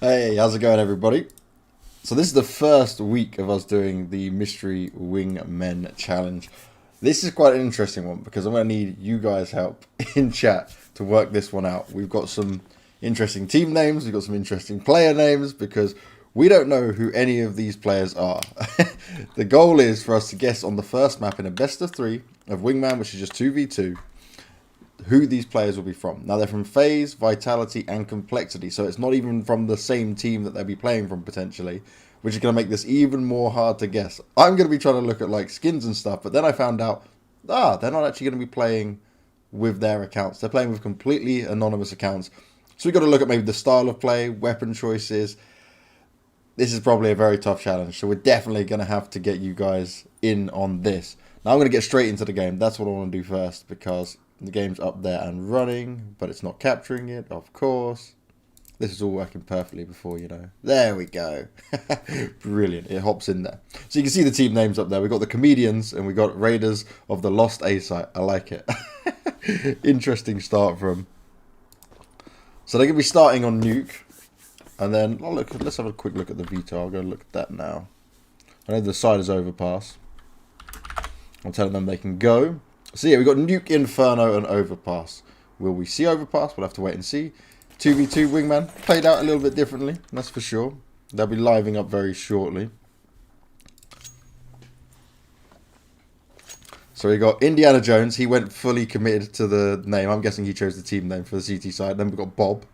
Hey, how's it going, everybody? So this is the first week of us doing the Mystery Wingmen Challenge. This is quite an interesting one because I'm going to need you guys' help in chat to work this one out. We've got some interesting team names, we've got some interesting player names because we don't know who any of these players are. The goal is for us to guess on the first map in a best of 3 of Wingman, which is just 2v2, who these players will be from. Now, they're from FaZe, Vitality, and Complexity, so it's not even from the same team that they'll be playing from, potentially, which is going to make this even more hard to guess. I'm going to be trying to look at, like, skins and stuff, but then I found out, they're not actually going to be playing with their accounts. They're playing with completely anonymous accounts. So we've got to look at maybe the style of play, weapon choices. This is probably a very tough challenge, so we're definitely going to have to get you guys in on this. Now, I'm going to get straight into the game. That's what I want to do first, because the game's up there and running, but it's not capturing it, of course. This is all working perfectly before, you know. There we go. Brilliant. It hops in there. So you can see the team names up there. We've got the Comedians and we've got Raiders of the Lost A Site. I like it. Interesting start from. So they're going to be starting on Nuke. And then, oh look, let's have a quick look at the Veto. I'll go look at that now. I know the side is overpass. I'm telling them they can go. So yeah, we've got Nuke, Inferno, and Overpass. Will we see Overpass? We'll have to wait and see. 2v2 Wingman, played out a little bit differently, that's for sure. They'll be living up very shortly. So we got Indiana Jones. He went fully committed to the name. I'm guessing he chose the team name for the CT side. Then we got Bob.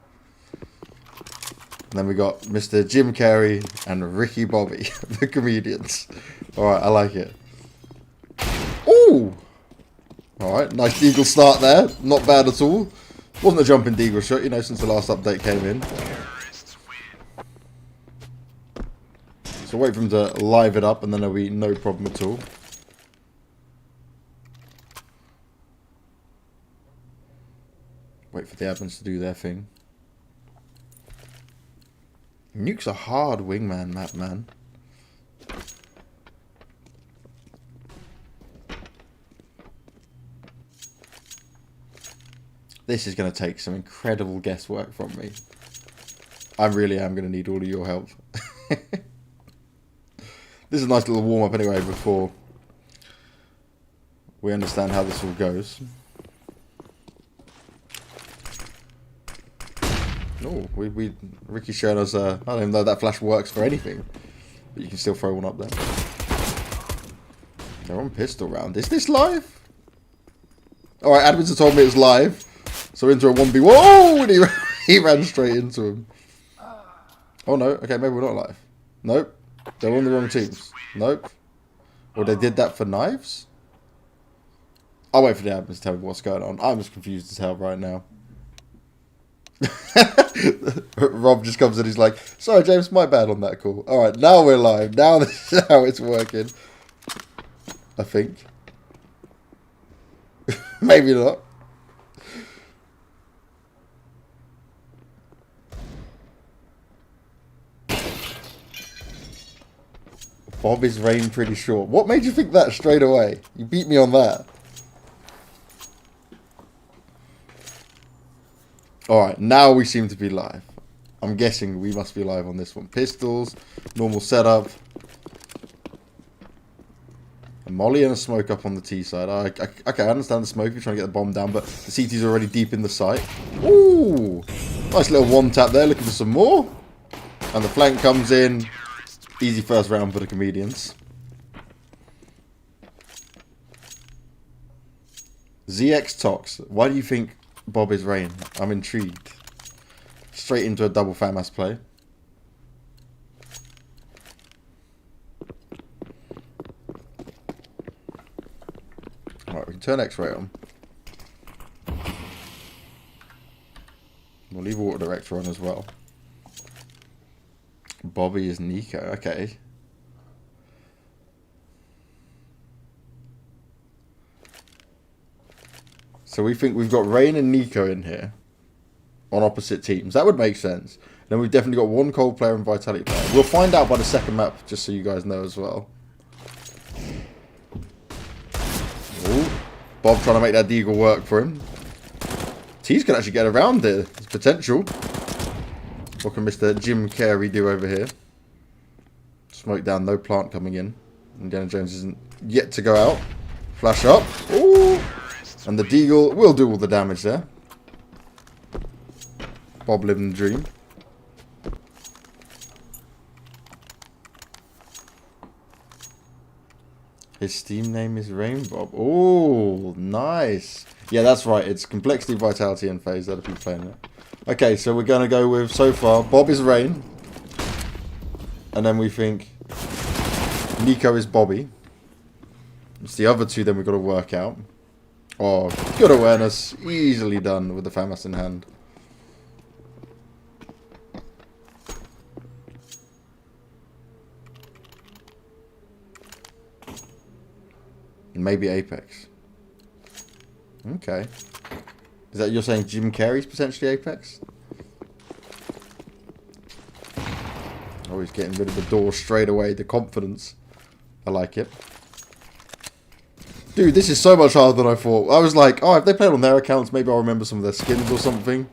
And then we got Mr. Jim Carrey and Ricky Bobby, the comedians. Alright, I like it. Ooh! Alright, nice deagle start there. Not bad at all. Wasn't a jumping deagle shot, you know, since the last update came in. So wait for him to live it up and then there'll be no problem at all. Wait for the admins to do their thing. Nuke's a hard Wingman map, man. This is going to take some incredible guesswork from me. I really am going to need all of your help. This is a nice little warm-up anyway before we understand how this all goes. Oh, Ricky's showing us, I don't even know that flash works for anything. But you can still throw one up there. They're on pistol round. Is this live? Alright, admins have told me it's live. So into a 1v1. Whoa! And he ran straight into him. Oh no. Okay, maybe we're not live. Nope. They're on the wrong teams. Nope. Or they did that for knives? I'll wait for the admins to tell me what's going on. I'm as confused as hell right now. Rob just comes in, he's like, sorry James, my bad on that call. Alright, now we're live. Now this is how it's working. I think. Maybe not. Bob is rain pretty short. What made you think that straight away? You beat me on that. Alright, now we seem to be live. I'm guessing we must be live on this one. Pistols, normal setup. A molly and a smoke up on the T side. Okay, I understand the smoke. You're trying to get the bomb down, but the CT's already deep in the site. Ooh! Nice little one tap there, looking for some more. And the flank comes in. Easy first round for the comedians. ZX Tox. Why do you think Bob is rain? I'm intrigued. Straight into a double FAMAS play. Alright, we can turn X-ray on. We'll leave Water Director on as well. Bobby is Nico. Okay. So we think we've got Rain and Nico in here on opposite teams. That would make sense. Then we've definitely got one cold player and Vitality player. We'll find out by the second map, just so you guys know as well. Ooh, Bob trying to make that deagle work for him. T's can actually get around there. There's potential. What can Mr. Jim Carrey do over here? Smoke down, no plant coming in. Indiana Jones isn't yet to go out. Flash up. Ooh! And the Deagle will do all the damage there. Bob living the dream. His Steam name is Rainbob. Oh, nice. Yeah, that's right. It's Complexity, Vitality, and FaZe that are people playing it. Okay, so we're going to go with, so far, Bob is Rain. And then we think Nico is Bobby. It's the other two then we've got to work out. Oh, good awareness. Easily done with the FAMAS in hand. Maybe Apex. Okay. Is that you're saying Jim Carrey's potentially Apex? Oh, he's getting rid of the door straight away. The confidence. I like it. Dude, this is so much harder than I thought. I was like, oh, if they played on their accounts, maybe I'll remember some of their skins or something.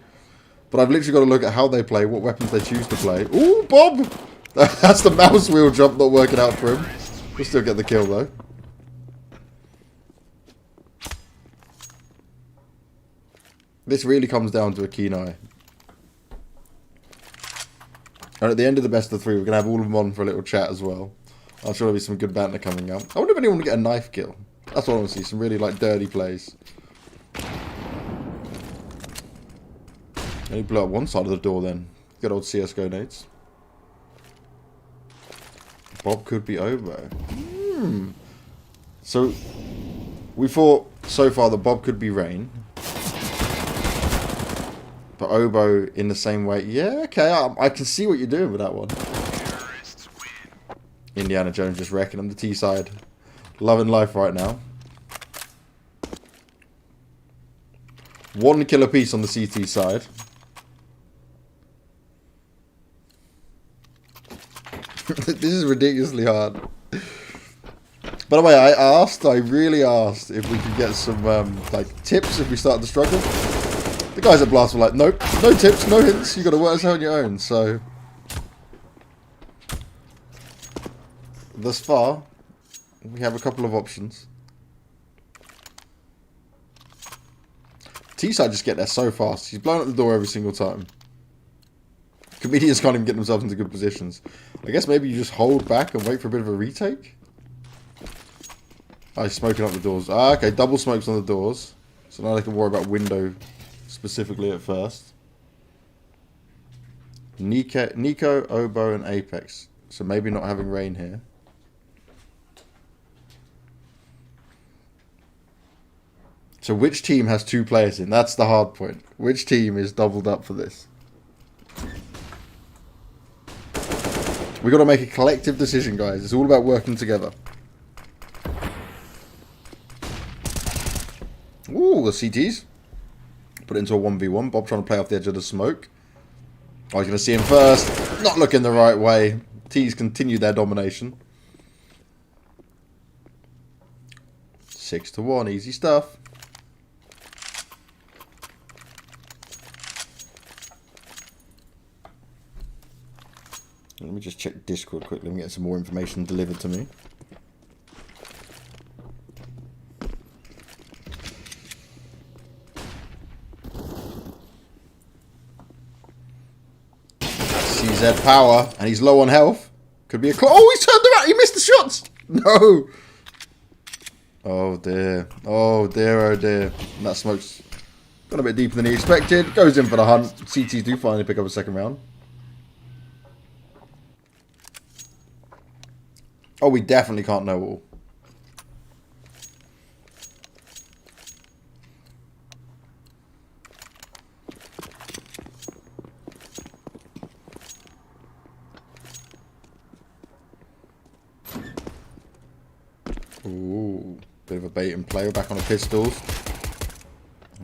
But I've literally got to look at how they play, what weapons they choose to play. Ooh, Bob! That's the mouse wheel jump not working out for him. We'll still get the kill, though. This really comes down to a keen eye. And at the end of the best of three, we're going to have all of them on for a little chat as well. I'm sure there'll be some good banter coming up. I wonder if anyone will get a knife kill. That's what I want to see. Some really, like, dirty plays. Only blew up one side of the door then. Good old CSGO nades. Bob could be Obo. So, we thought so far that Bob could be Rain. But Obo in the same way. Yeah, okay. I can see what you're doing with that one. Indiana Jones just wrecking him. The T side. Loving life right now. One kill apiece on the CT side. This is ridiculously hard. By the way, I really asked if we could get some like tips if we start to struggle. The guys at Blast were like, nope, no tips, no hints, you got to work this out on your own, so... Thus far, we have a couple of options. T-side just get there so fast, he's blowing up the door every single time. Comedians can't even get themselves into good positions. I guess maybe you just hold back and wait for a bit of a retake? Oh, he's smoking up the doors. Ah, okay, double smokes on the doors. So now they can worry about window... specifically at first. Nico, Obo, and Apex. So maybe not having Rain here. So which team has two players in? That's the hard point. Which team is doubled up for this? We got to make a collective decision, guys. It's all about working together. Ooh, the CTs. Put it into a 1v1. Bob trying to play off the edge of the smoke. Oh, he's going to see him first. Not looking the right way. T's continue their domination. 6-1. Easy stuff. Let me just check Discord quickly and get some more information delivered to me. CZ power, and he's low on health. Could be a oh, he's turned around. He missed the shots. No. Oh dear. Oh dear. Oh dear. And that smoke's gone a bit deeper than he expected. Goes in for the hunt. CTs do finally pick up a second round. Oh, we definitely can't know all. Ooh, bit of a bait and play. We're back on the pistols.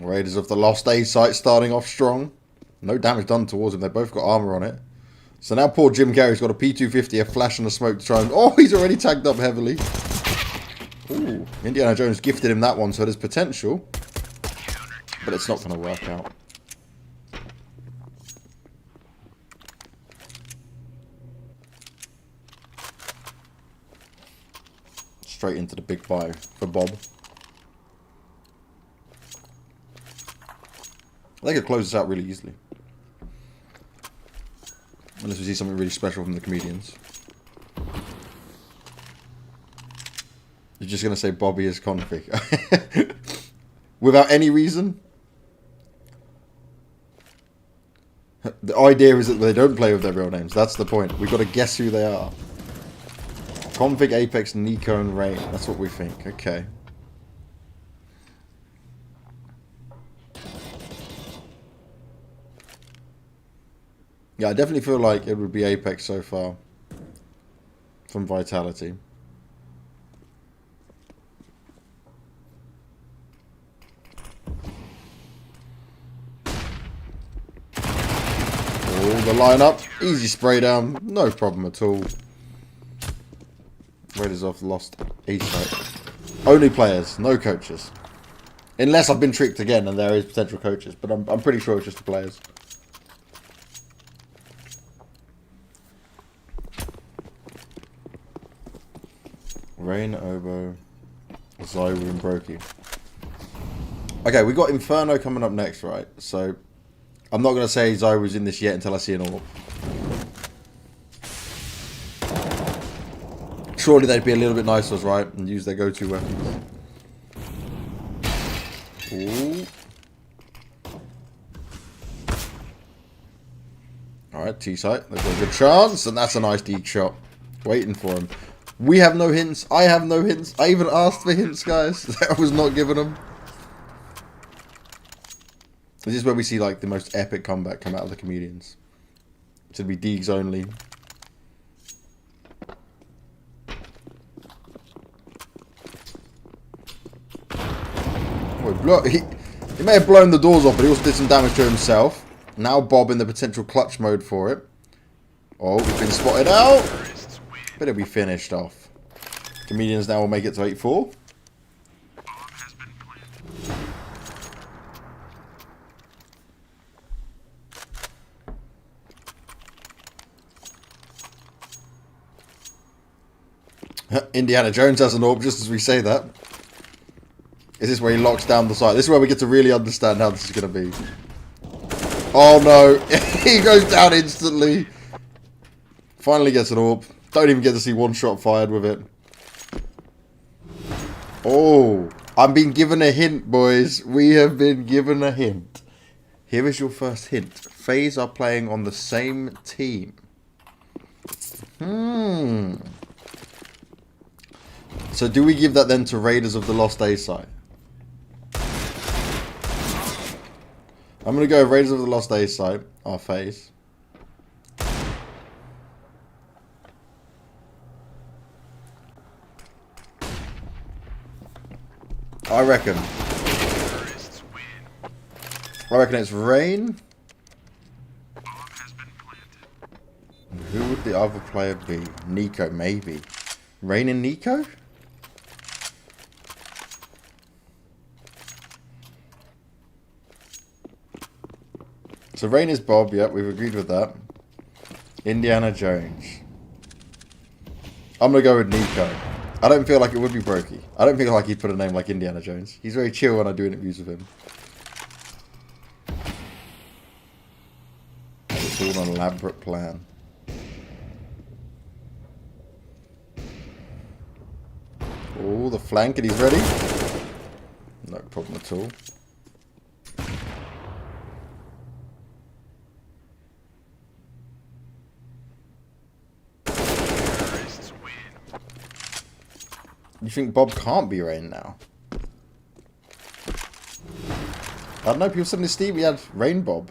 Raiders of the Lost A site starting off strong. No damage done towards him. They both got armor on it. So now poor Jim Carrey's got a P250, a flash and a smoke to try and... Oh, he's already tagged up heavily. Ooh, Indiana Jones gifted him that one, so there's potential. But it's not going to work out. straight into the big buy for Bob. They could close this out really easily. Unless we see something really special from the comedians. You're just going to say Bobby is config. Without any reason? The idea is that they don't play with their real names. That's the point. We've got to guess who they are. Config, Apex, Nico, and Rain. That's what we think. Okay. Yeah, I definitely feel like it would be Apex so far. From Vitality. Oh, the lineup. Easy spray down. No problem at all. Raiders off, lost A site. Only players, no coaches. Unless I've been tricked again and there is potential coaches. But I'm pretty sure it's just the players. Rain, Obo, Zywu, and Brokey. Okay, we got Inferno coming up next, right? So, I'm not going to say Zywu's in this yet until I see an orb. Surely they'd be a little bit nicer, right? And use their go-to weapons. Ooh. Alright, T-site. They've got a good chance, and that's a nice deep shot. Waiting for him. We have no hints. I have no hints. I even asked for hints, guys. I was not given them. This is where we see like the most epic comeback come out of the comedians. Should be Deegs only. Oh, he may have blown the doors off, but he also did some damage to himself. Now Bob in the potential clutch mode for it. Oh, we've been spotted out. Better be finished off. Comedians now will make it to 8-4. Indiana Jones has an orb just as we say that. Is this where he locks down the site? This is where we get to really understand how this is going to be. Oh no. He goes down instantly. Finally gets an orb. Don't even get to see one shot fired with it. Oh, I'm being given a hint, boys. We have been given a hint. Here is your first hint. FaZe are playing on the same team. So do we give that then to Raiders of the Lost A side? I'm going to go Raiders of the Lost A side. Our FaZe. I reckon it's Rain. Who would the other player be? Nico, maybe. Rain and Nico? So Rain is Bob, yep, we've agreed with that. Indiana Jones. I'm going to go with Nico. I don't feel like it would be Brokey. I don't feel like he'd put a name like Indiana Jones. He's very chill when I do interviews with him. It's all an elaborate plan. Oh, the flank, and he's ready. No problem at all. You think Bob can't be Rain now? I don't know, people said in this Steve we had Rain Bob.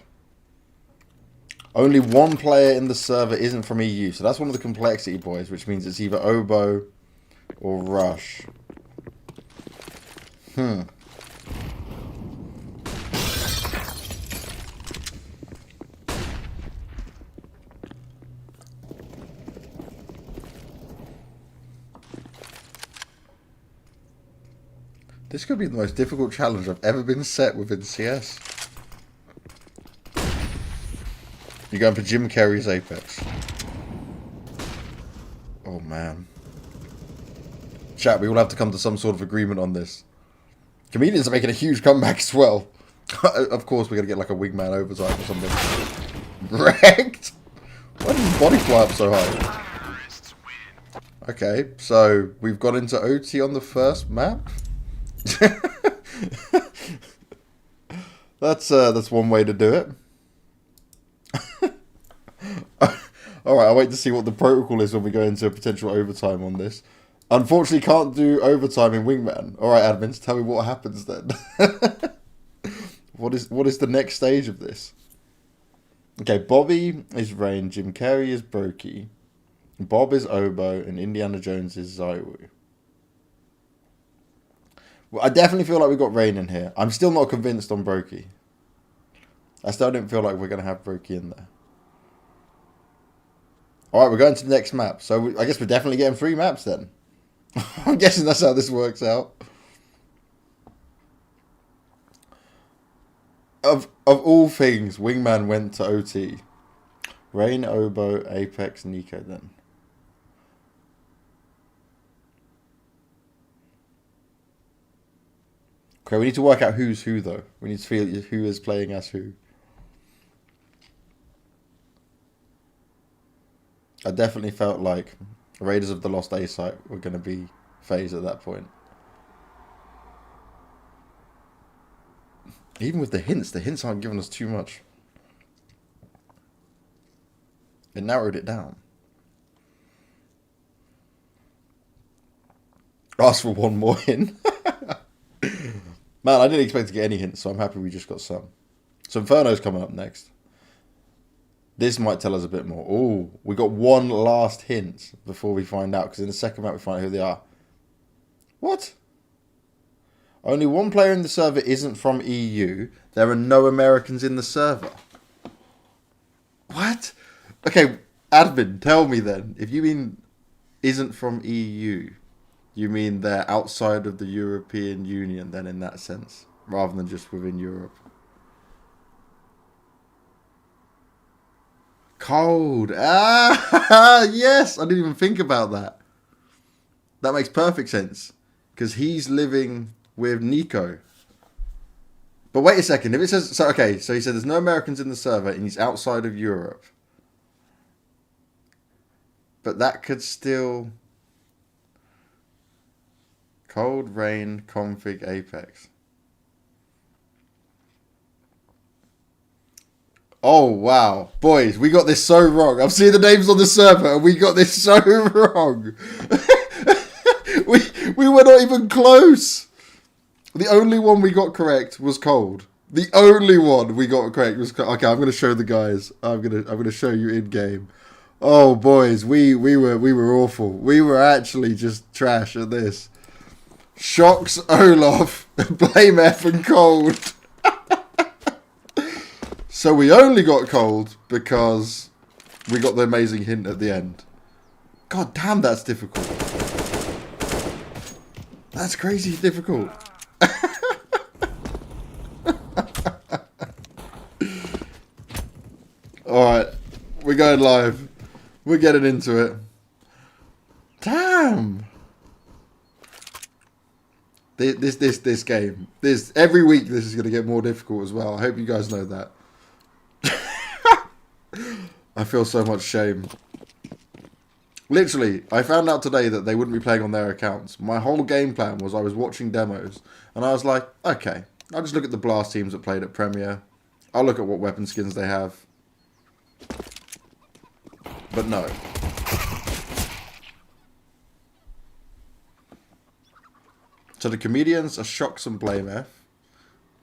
Only one player in the server isn't from EU, so that's one of the complexity, boys, which means it's either Obo or Rush. This could be the most difficult challenge I've ever been set within CS. You're going for Jim Carrey's Apex. Oh man. Chat, we will have to come to some sort of agreement on this. Comedians are making a huge comeback as well. Of course, we're going to get like a wingman overtime or something. Wrecked? Why did his body fly up so high? Okay, so we've got into OT on the first map. That's one way to do it. Alright, I'll wait to see what the protocol is when we go into a potential overtime on this. Unfortunately, can't do overtime in Wingman. Alright, admins, tell me what happens then. What is the next stage of this? Okay, Bobby is Rain, Jim Carrey is Brokey, Bob is Obo, and Indiana Jones is Zywoo. Well, I definitely feel like we got Rain in here. I'm still not convinced on Brokey. I still don't feel like we're going to have Brokey in there. Alright, we're going to the next map. So I guess we're definitely getting 3 maps then. I'm guessing that's how this works out. Of all things, Wingman went to OT. Rain, Obo, Apex, Nico then. Okay, we need to work out who's who though. We need to feel who is playing as who. I definitely felt like Raiders of the Lost A site were going to be FaZe at that point. Even with the hints aren't giving us too much. It narrowed it down. Ask for one more hint. Man, I didn't expect to get any hints, so I'm happy we just got some. So Inferno's coming up next. This might tell us a bit more. Oh, we got one last hint before we find out, because in the second map we find out who they are. What? Only one player in the server isn't from EU. There are no Americans in the server. What? Okay, admin, tell me then. If you mean isn't from EU, you mean they're outside of the European Union then in that sense, rather than just within Europe. Cold. Ah, yes. I didn't even think about that. That makes perfect sense. Because he's living with Nico. But wait a second. If it says... So, okay, so he said there's no Americans in the server and he's outside of Europe. But that could still... Cold, Rain, Config, Apex. Oh, wow. Boys, we got this so wrong. I've seen the names on the server and we got this so wrong. we were not even close. The only one we got correct was Cold. The only one we got correct was Cold. Okay, I'm going to show the guys. I'm going to show you in game. Oh, boys, we were awful. We were actually just trash at this. Shox, Olof, blameF and Cold. So we only got Cold because we got the amazing hint at the end. God damn, that's difficult. That's crazy difficult. Alright, we're going live. We're getting into it. Damn. This game. Every week this is going to get more difficult as well. I hope you guys know that. I feel so much shame. Literally, I found out today that they wouldn't be playing on their accounts. My whole game plan was I was watching demos, and I was like, okay, I'll just look at the Blast teams that played at Premier. I'll look at what weapon skins they have. But no. So the comedians are Shox and blameF.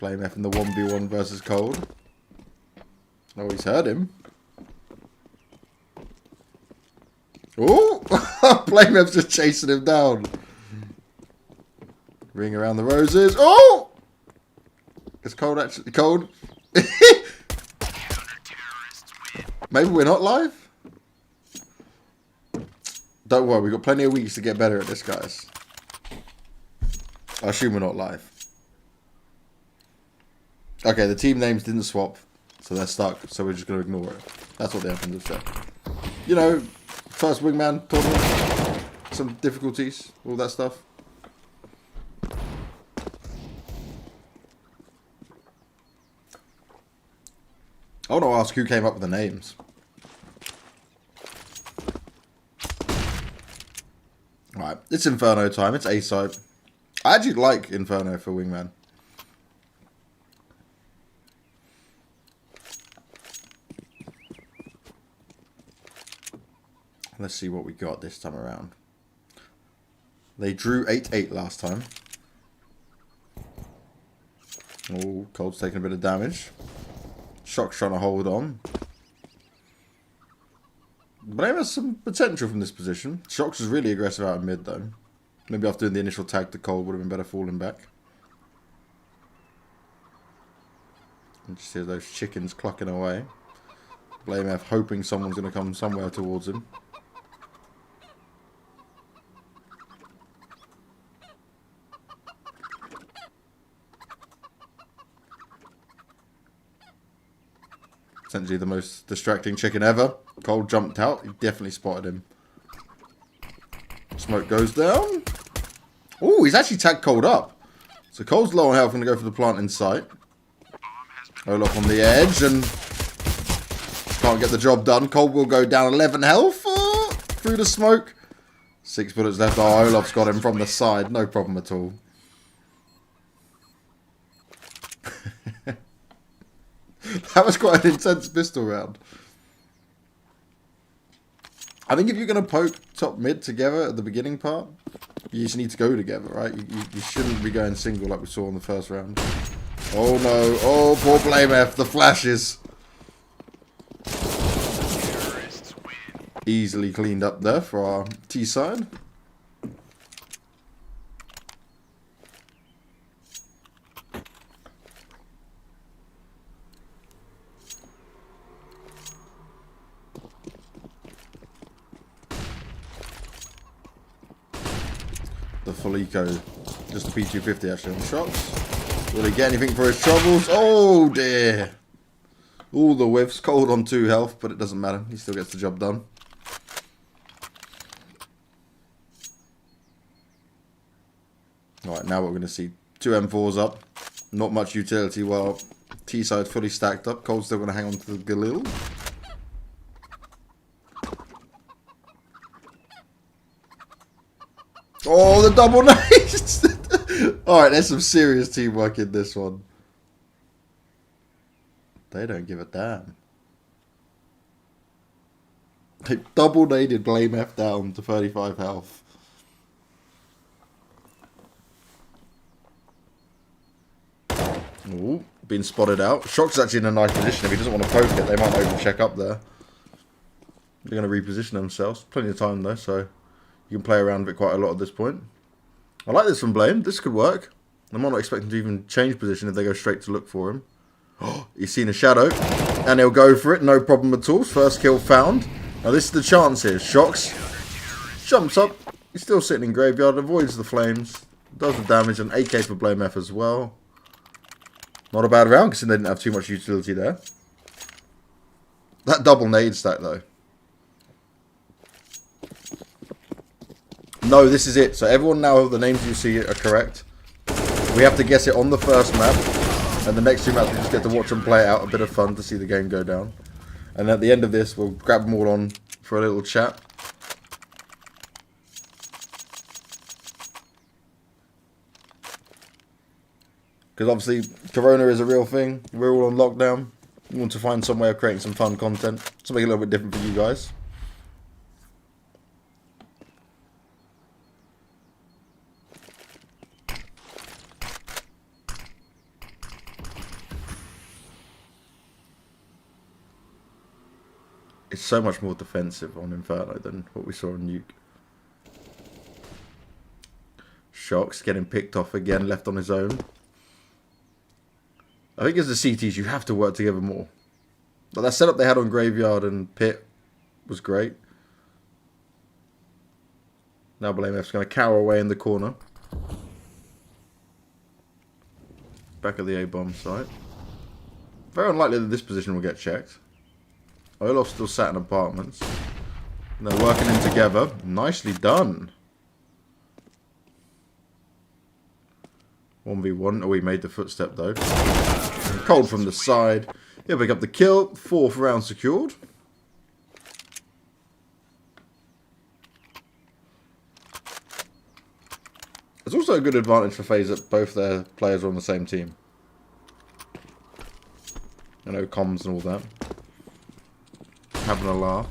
blameF in the 1v1 versus Cold. Oh, he's heard him. Oh! blameF's just chasing him down. Ring around the roses. Oh! It's Cold actually. Cold. Maybe we're not live? Don't worry, we've got plenty of weeks to get better at this, guys. I assume we're not live. Okay, the team names didn't swap, so they're stuck, so we're just going to ignore it. That's what the admins have said. You know, first wingman tournament. some difficulties, all that stuff. I want to ask who came up with the names. Alright, it's Inferno time. It's A-side. I actually like Inferno for Wingman. Let's see what we got this time around. They drew 8-8 last time. Oh, Cold's taking a bit of damage. Shox trying to hold on. Blame has some potential from this position. Shox is really aggressive out of mid though. Maybe after doing the initial tag to Cold would have been better falling back. And just hear those chickens clucking away. blameF hoping someone's going to come somewhere towards him. Essentially the most distracting chicken ever. Cold jumped out. He definitely spotted him. Smoke goes down. Oh, he's actually tagged Cold up. So Cold's low on health. Going to go for the plant in sight. Olof on the edge and can't get the job done. Cold will go down 11 health through the smoke. 6 bullets left. Oh, Olof's got him from the side. No problem at all. That was quite an intense pistol round. I think if you're going to poke top mid together at the beginning part, you just need to go together, right? You shouldn't be going single like we saw in the first round. Oh no. Oh, poor blameF. The flashes. Easily cleaned up there for our T side. The full eco. Just a P250 actually on Shox. Will he get anything for his troubles? Oh dear. All the whiffs. Cold on 2 health, but it doesn't matter. He still gets the job done. Alright, now we're going to see 2 M4s up. Not much utility while T-side fully stacked up. Cold's still going to hang on to the Galil. Oh, the double nice! Alright, there's some serious teamwork in this one. They don't give a damn. They double naded blameF down to 35 health. Ooh, being spotted out. Shox is actually in a nice position. If he doesn't want to poke it, they might not even check up there. They're going to reposition themselves. Plenty of time though, so you can play around with it quite a lot at this point. I like this from Blame. This could work. I might not expect him to even change position if they go straight to look for him. Oh, he's seen a shadow. And he'll go for it. No problem at all. First kill found. Now this is the chance here. Shox jumps up. He's still sitting in graveyard. Avoids the flames. Does the damage. And AK for blameF as well. Not a bad round because they didn't have too much utility there. That double nade stack though. No, this is it. So everyone now, the names you see are correct. We have to guess it on the first map. And the next 2 maps we just get to watch them play it out. A bit of fun to see the game go down. And at the end of this, we'll grab them all on for a little chat. Because obviously, Corona is a real thing. We're all on lockdown. We want to find some way of creating some fun content. Something a little bit different for you guys. It's so much more defensive on Inferno than what we saw on Nuke. Shox getting picked off again, left on his own. I think as the CTs, you have to work together more. But that setup they had on Graveyard and Pit was great. Now blameF's going to cower away in the corner. Back at the A-bomb site. Very unlikely that this position will get checked. Olof's still sat in apartments. And they're working in together. Nicely done. 1v1. Oh, he made the footstep though. Cold from the side. He'll pick up the kill. 4th round secured. It's also a good advantage for FaZe that both their players are on the same team. You know, comms and all that. Having a laugh.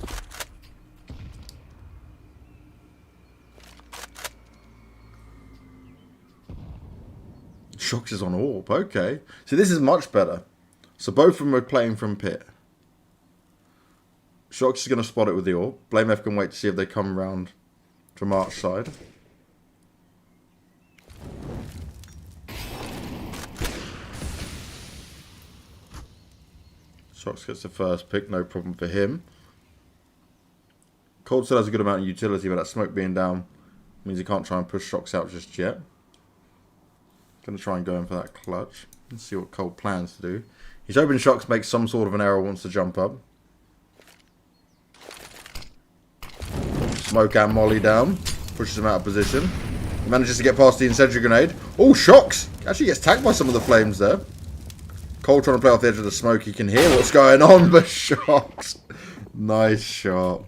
Shox is on AWP, okay. So this is much better. So both of them are playing from pit. Shox is going to spot it with the AWP. blameF can wait to see if they come around from arch side. Shox gets the first pick, no problem for him. COLDZERA has a good amount of utility, but that smoke being down means he can't try and push Shox out just yet. Going to try and go in for that clutch. Let's see what Cold plans to do. He's hoping Shox makes some sort of an error, wants to jump up. Smoke and molly down. Pushes him out of position. He manages to get past the incendiary grenade. Oh, Shox! Actually gets tagged by some of the flames there. Cold trying to play off the edge of the smoke. He can hear what's going on, but Shox. Nice shot.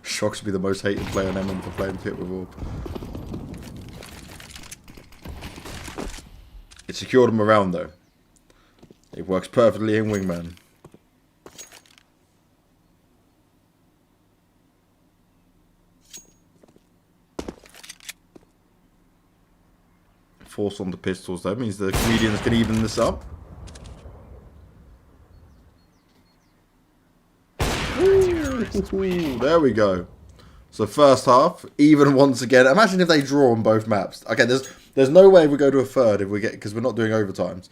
Shox would be the most hated player on M for playing pit with AWP. It secured him around though. It works perfectly in wingman. Force on the pistols though means the comedians can even this up. Ooh, there we go. So first half, even once again. Imagine if they draw on both maps. Okay, there's no way we go to a third if we get, because we're not doing overtimes.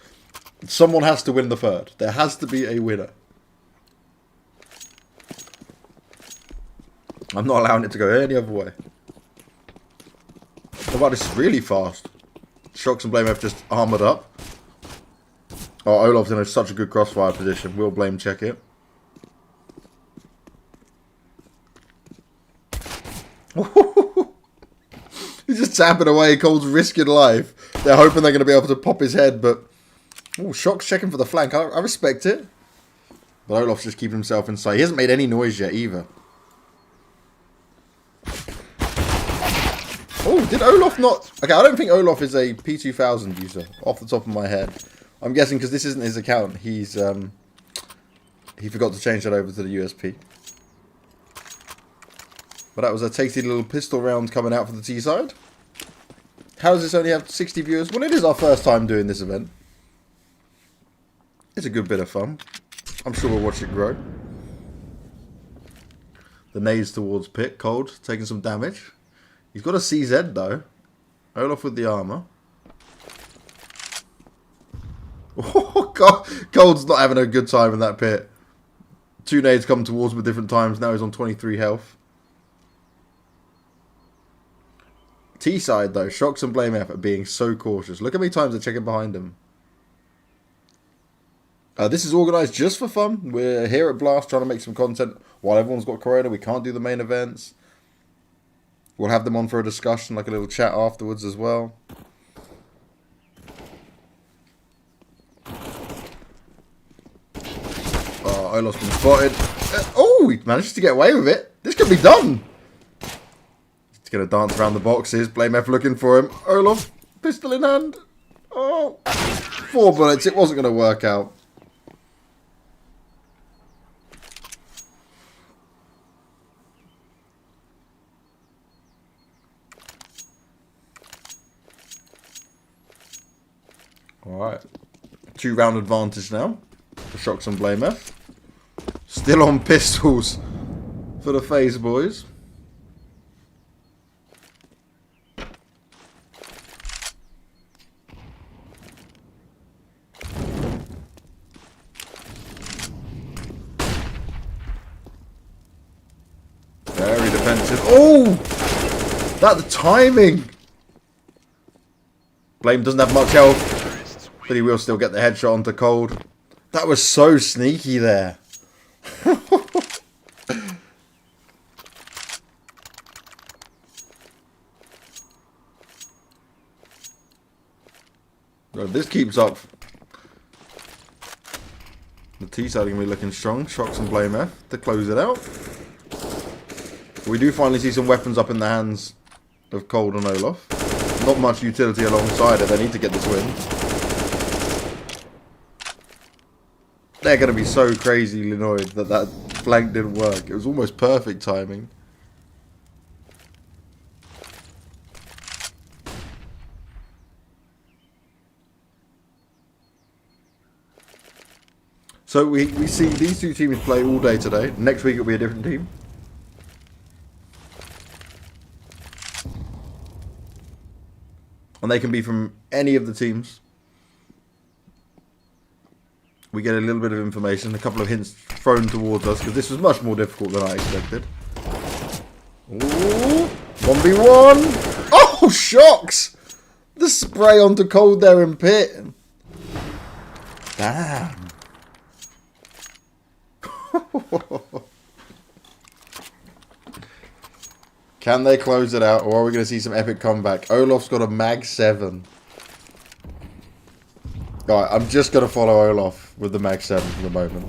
Someone has to win the third. There has to be a winner. I'm not allowing it to go any other way. Oh wow, this is really fast. Shox and blameF just armoured up. Oh, Olof's in such a good crossfire position. We'll blame check it. He's just tapping away. Cold's risking life. They're hoping they're going to be able to pop his head, but oh, Shox checking for the flank. I respect it. But Olof's just keeping himself inside. He hasn't made any noise yet either. Oh, did Olof not? Okay, I don't think Olof is a P2000 user off the top of my head. I'm guessing because this isn't his account. He forgot to change that over to the USP. But that was a tasty little pistol round coming out for the T side. How does this only have 60 viewers? Well, it is our first time doing this event. It's a good bit of fun. I'm sure we'll watch it grow. The nades towards pit. Cold, taking some damage. He's got a CZ though. Olof with the armor. Oh, God. Cold's not having a good time in that pit. 2 nades come towards him at different times. Now he's on 23 health. T side though, Shox and blameF are being so cautious. Look how many times they're checking behind him. This is organised just for fun. We're here at Blast trying to make some content while everyone's got Corona. We can't do the main events. We'll have them on for a discussion, like a little chat afterwards as well. Oh, Olof's been spotted. Oh, he managed to get away with it. This could be done. Gonna dance around the boxes. blameF looking for him. Olof, pistol in hand. Oh, 4 bullets. It wasn't gonna work out. All right, 2-round advantage now for Shox and blameF. Still on pistols for the FaZe boys. Very defensive. Oh! That the timing! Blame doesn't have much health, but he will still get the headshot onto Cold. That was so sneaky there. If this keeps up, the T side are going to be looking strong. Shox and blameF to close it out. We do finally see some weapons up in the hands of Cold and Olof. Not much utility alongside it. They need to get this win. They're going to be so crazy annoyed that that flank didn't work. It was almost perfect timing. So we see these two teams play all day today. Next week it'll be a different team. And they can be from any of the teams. We get a little bit of information, a couple of hints thrown towards us, because this was much more difficult than I expected. Ooh, 1v1. Oh, Shox! The spray onto Cold there in pit. Damn. Can they close it out, or are we going to see some epic comeback? Olof's got a mag 7. Alright, I'm just going to follow Olof with the mag 7 for the moment.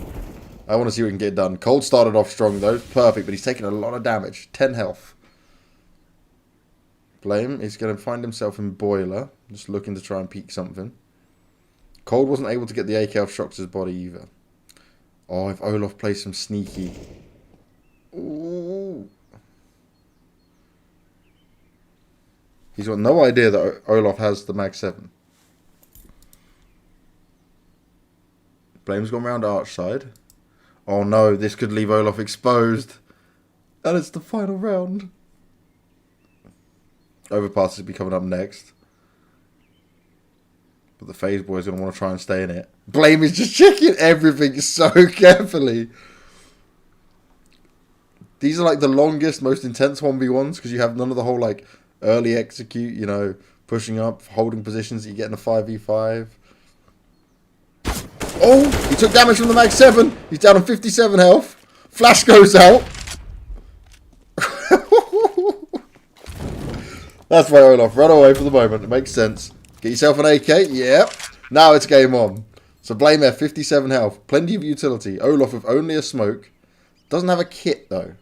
I want to see what we can get done. Cold started off strong though, perfect, but he's taking a lot of damage. 10 health. Blame is going to find himself in Boiler, just looking to try and peek something. Cold wasn't able to get the AK off Shox's body either. Oh, if Olof plays some sneaky. Ooh. He's got no idea that Olof has the mag 7. Blame's gone round Arch side. Oh no, this could leave Olof exposed. And it's the final round. Overpass will be coming up next. But the FaZe boys are going to want to try and stay in it. Blame is just checking everything so carefully. These are like the longest, most intense 1v1s because you have none of the whole like early execute, you know, pushing up, holding positions that you get in a 5v5. Oh, he took damage from the mag 7. He's down on 57 health. Flash goes out. That's why Olof run away for the moment. It makes sense. Get yourself an AK. Yep. Now it's game on. So blameF, 57 health. Plenty of utility. Olof with only a smoke. Doesn't have a kit though.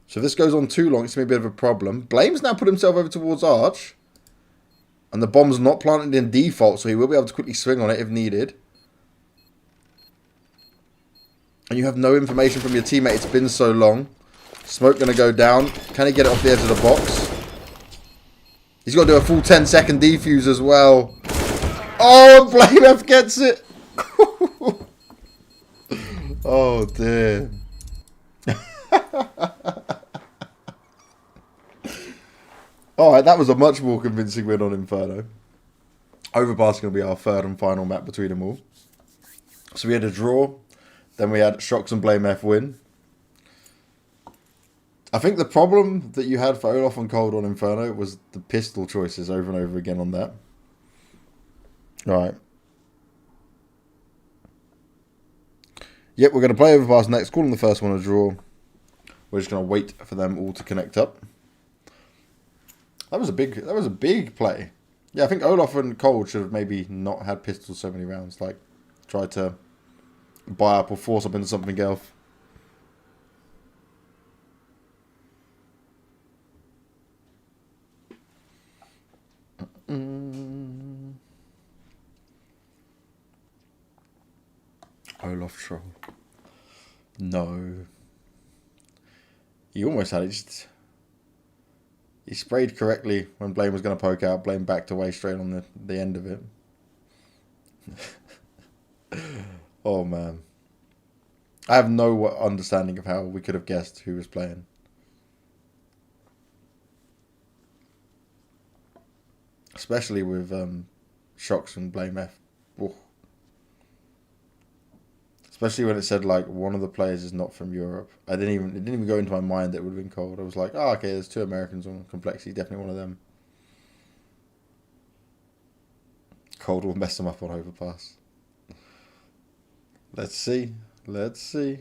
So if this goes on too long, it's going to be a bit of a problem. Blame's now put himself over towards Arch. And the bomb's not planted in default, so he will be able to quickly swing on it if needed. And you have no information from your teammate. It's been so long. Smoke going to go down. Can he get it off the edge of the box? He's got to do a full 10-second defuse as well. Oh, blameF gets it. Oh, dear. Alright, that was a much more convincing win on Inferno. Overpass is going to be our third and final map between them all. So we had a draw. Then we had Shox and blameF win. I think the problem that you had for Olof and Cold on Inferno was the pistol choices over and over again on that. Alright. Yep, we're going to play Overpass next. Calling the first one a draw. We're just going to wait for them all to connect up. That was a big play. Yeah, I think Olof and Cold should have maybe not had pistols so many rounds. Like, tried to buy up or force up into something else. Olof troll. No. He almost had it. Just, he sprayed correctly when Blame was going to poke out. Blame backed away straight on the end of it. Oh, man. I have no understanding of how we could have guessed who was playing. Especially with Shox and blameF. Ooh. Especially when it said like one of the players is not from Europe. It didn't even go into my mind that it would have been Cold. I was like, oh, okay, there's 2 Americans on Complexity, definitely one of them. Cold will mess them up on overpass. Let's see. Let's see.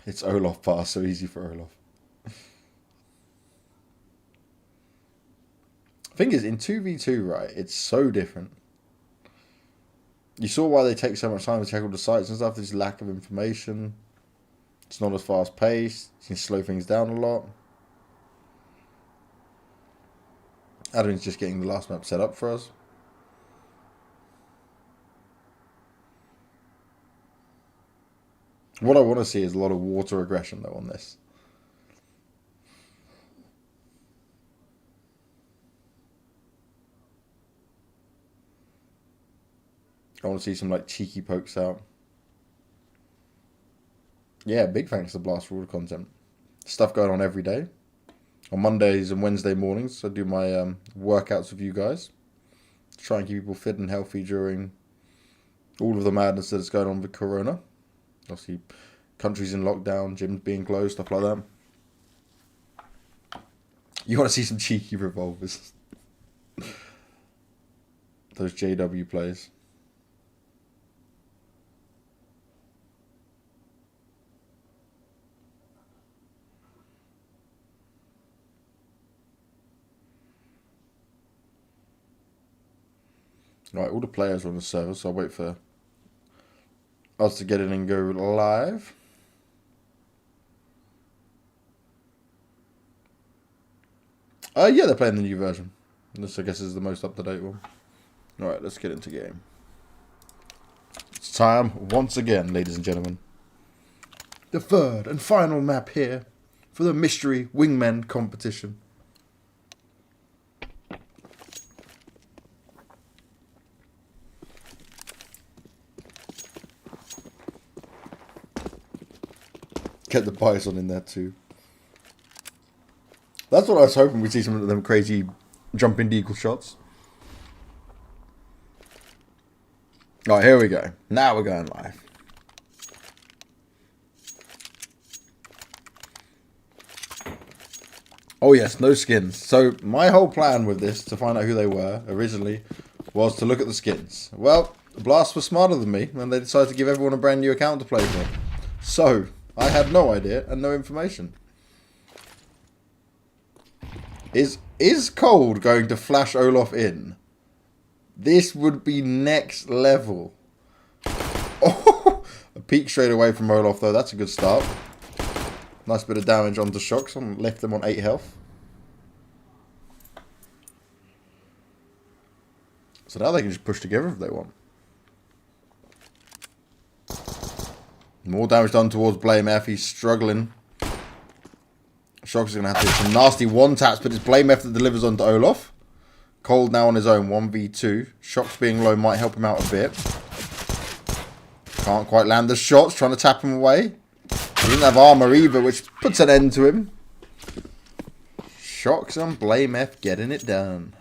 It's Olof pass, so easy for Olof. Thing is, in 2v2, right, it's so different. You saw why they take so much time to check all the sites and stuff. There's lack of information. It's not as fast paced. You can slow things down a lot. Admin's just getting the last map set up for us. What I want to see is a lot of water aggression, though, on this. I want to see some, like, cheeky pokes out. Yeah, big thanks to Blast for all the content. Stuff going on every day. On Mondays and Wednesday mornings, I do my workouts with you guys. Try and keep people fit and healthy during all of the madness that's going on with Corona. Obviously, countries in lockdown, gyms being closed, stuff like that. You want to see some cheeky revolvers. Those JW plays. Right, all the players are on the server, so I'll wait for us to get in and go live. Yeah, they're playing the new version. This, I guess, is the most up-to-date one. Alright, let's get into game. It's time, once again, ladies and gentlemen. The third and final map here for the Mystery Wingmen competition. Get the bison in there too. That's what I was hoping we'd see some of them crazy jumping deagle shots. Alright, here we go. Now we're going live. Oh yes, no skins. So my whole plan with this, to find out who they were originally, was to look at the skins. Well, Blast was smarter than me, and they decided to give everyone a brand new account to play for. So I had no idea and no information. Is Cold going to flash Olof in? This would be next level. Oh, a peek straight away from Olof though. That's a good start. Nice bit of damage onto Shox. And left them on 8 health. So now they can just push together if they want. More damage done towards blameF. He's struggling. Shox is going to have to do some nasty one-taps, but it's blameF that delivers onto Olof. Cold now on his own, 1v2. Shox being low might help him out a bit. Can't quite land the shots, trying to tap him away. He doesn't have armor either, which puts an end to him. Shox and blameF getting it done.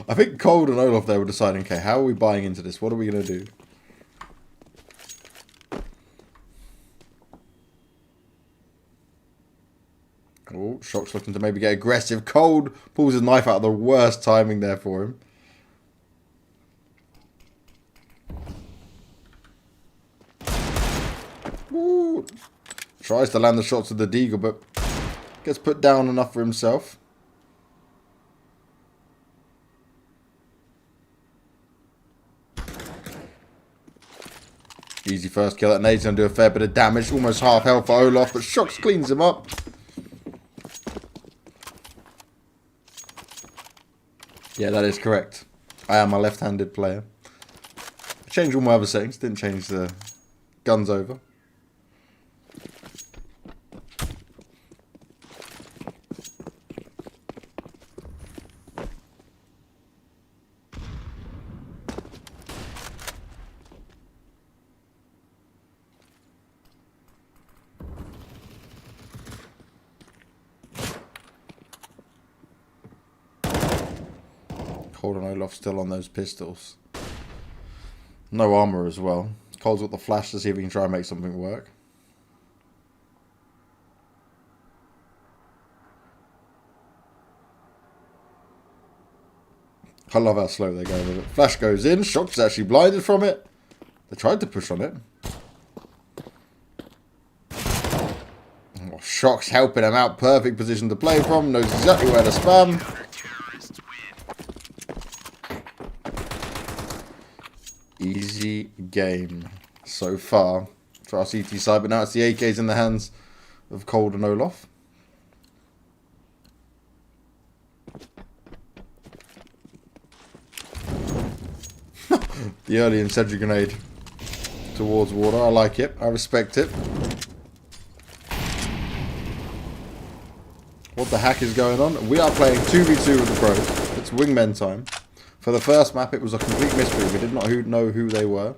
I think Cold and Olof there were deciding, okay, how are we buying into this? What are we going to do? Oh, Shox looking to maybe get aggressive. Cold pulls his knife out of the worst timing there for him. Ooh. Tries to land the shots with the deagle, but gets put down enough for himself. Easy first kill. That nade's going to do a fair bit of damage. Almost half health for Olof, but Shox cleans him up. Yeah, that is correct. I am a left-handed player. Changed all my other settings. Didn't change the guns over. Cold and Olof still on those pistols. No armor as well. Cold's got the flash to see if he can try and make something work. I love how slow they go with it. Flash goes in. Shox is actually blinded from it. They tried to push on it. Oh, Shox helping him out. Perfect position to play from. Knows exactly where to spam. Easy game so far for our CT side. But now it's the AKs in the hands of Cold and Olof. The early incendiary grenade towards water. I like it. I respect it. What the heck is going on? We are playing 2v2 with the pros. It's wingmen time. For the first map, it was a complete mystery. We did not know who they were.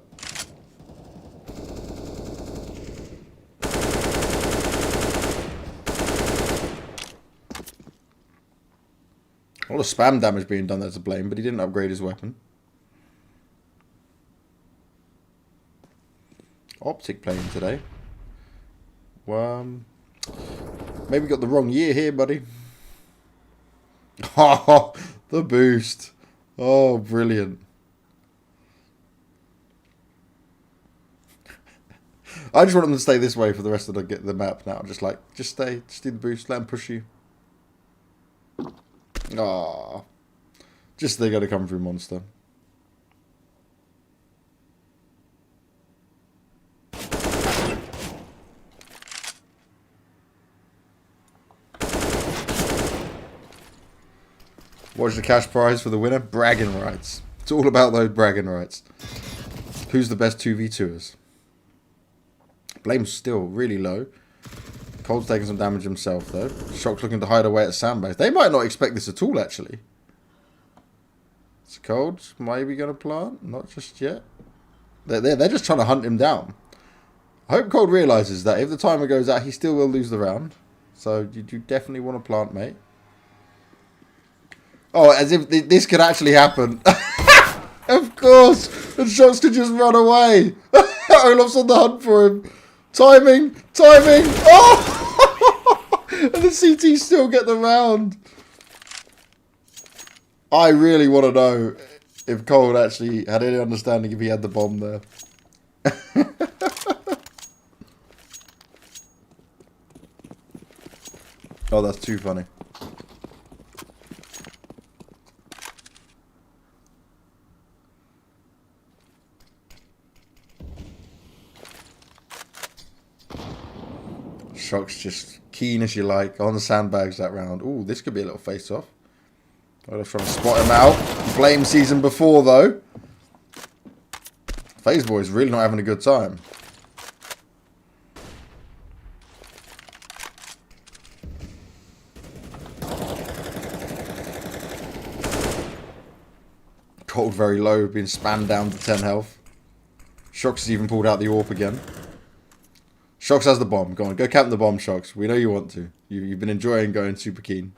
A lot of spam damage being done there to blame, but he didn't upgrade his weapon. Optic playing today. Maybe got the wrong year here, buddy. Oh, the boost. Oh, brilliant. I just want them to stay this way for the rest of the map now. Just stay. Just do the boost. Let them push you. Ah, just they're going to come through monster. What's the cash prize for the winner? Bragging rights. It's all about those bragging rights. Who's the best 2v2ers? Blame's still really low. Cold's taking some damage himself, though. Shox looking to hide away at sandbags. They might not expect this at all, actually. It's Cold. Maybe going to plant. Not just yet. They're just trying to hunt him down. I hope Cold realises that if the timer goes out, he still will lose the round. So you definitely want to plant, mate. Oh, as if this could actually happen. Of course. And Shox could just run away. Olof's on the hunt for him. Timing. Oh! And the CT still get the round. I really want to know if Cold actually had any understanding if he had the bomb there. Oh, that's too funny. Shox just keen as you like on the sandbags that round. Ooh, this could be a little face-off. I'm trying to spot him out. Blame season before, though. FaZe boy's really not having a good time. Cold very low, being spammed down to 10 health. Shox has even pulled out the AWP again. Shox has the bomb. Go on, go camp the bomb, Shox. We know you want to. You've been enjoying going super keen.